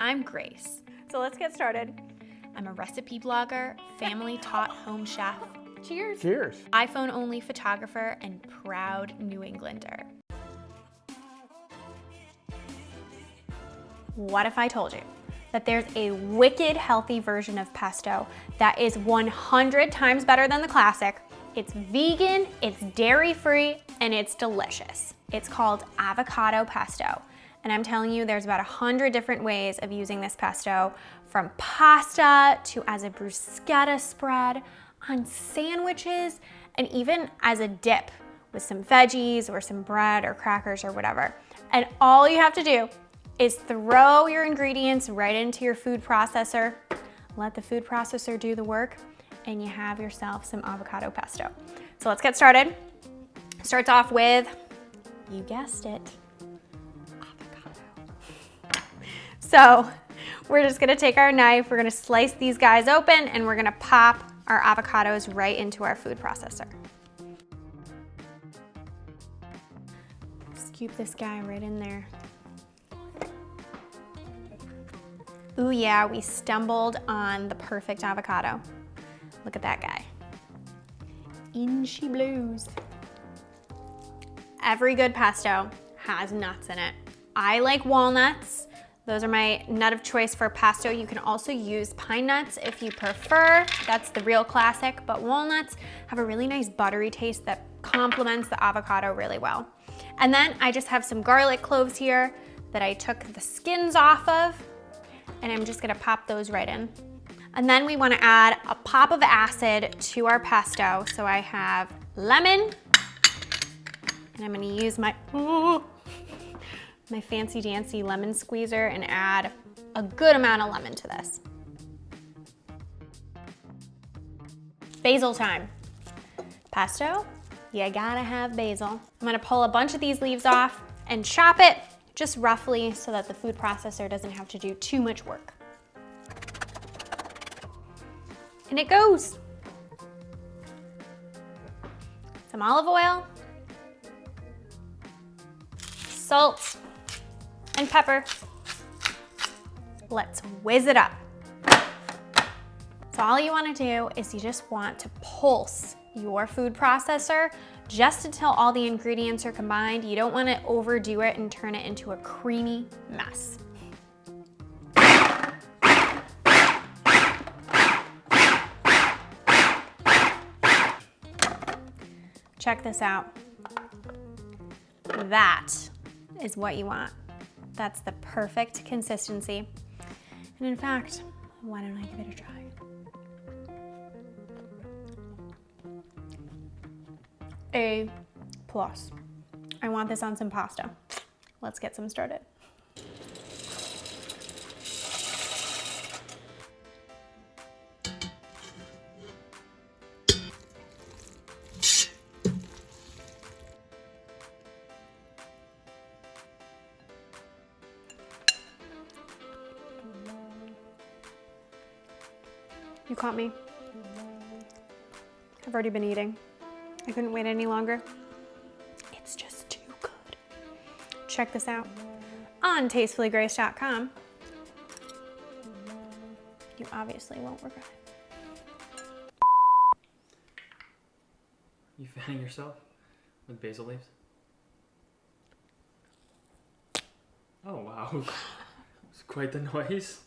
I'm Grace. So let's get started. I'm a recipe blogger, family-taught home chef, Cheers. Cheers. iPhone-only photographer, and proud New Englander. What if I told you that there's a wicked healthy version of pesto that is 100 times better than the classic? It's vegan, it's dairy-free, and it's delicious. It's called Avocado Pesto. And I'm telling you, there's about 100 different ways of using this pesto, from pasta to as a bruschetta spread, on sandwiches, and even as a dip with some veggies or some bread or crackers or whatever. And all you have to do is throw your ingredients right into your food processor, let the food processor do the work, and you have yourself some avocado pesto. So let's get started. Starts off with, you guessed it, avocado. So we're just gonna take our knife, we're gonna slice these guys open, and we're gonna pop our avocados right into our food processor. Scoop this guy right in there. Ooh yeah, we stumbled on the perfect avocado. Look at that guy. In she blows. Every good pesto has nuts in it. I like walnuts. Those are my nut of choice for pesto. You can also use pine nuts if you prefer. That's the real classic, but walnuts have a really nice buttery taste that complements the avocado really well. And then I just have some garlic cloves here that I took the skins off of, and I'm just gonna pop those right in. And then we wanna add a pop of acid to our pesto. So I have lemon, and I'm gonna use my fancy dancy lemon squeezer and add a good amount of lemon to this. Basil time. Pesto, you gotta have basil. I'm gonna pull a bunch of these leaves off and chop it just roughly so that the food processor doesn't have to do too much work. And it goes. Some olive oil, salt, and pepper. Let's whiz it up. So all you wanna do is you just want to pulse your food processor just until all the ingredients are combined. You don't wanna overdo it and turn it into a creamy mess. Check this out. That is what you want. That's the perfect consistency. And in fact, why don't I give it a try? A plus. I want this on some pasta. Let's get some started. You caught me. I've already been eating. I couldn't wait any longer. It's just too good. Check this out on tastefullygrace.com. You obviously won't regret it. You fanning yourself with basil leaves? Oh wow, it's quite the noise.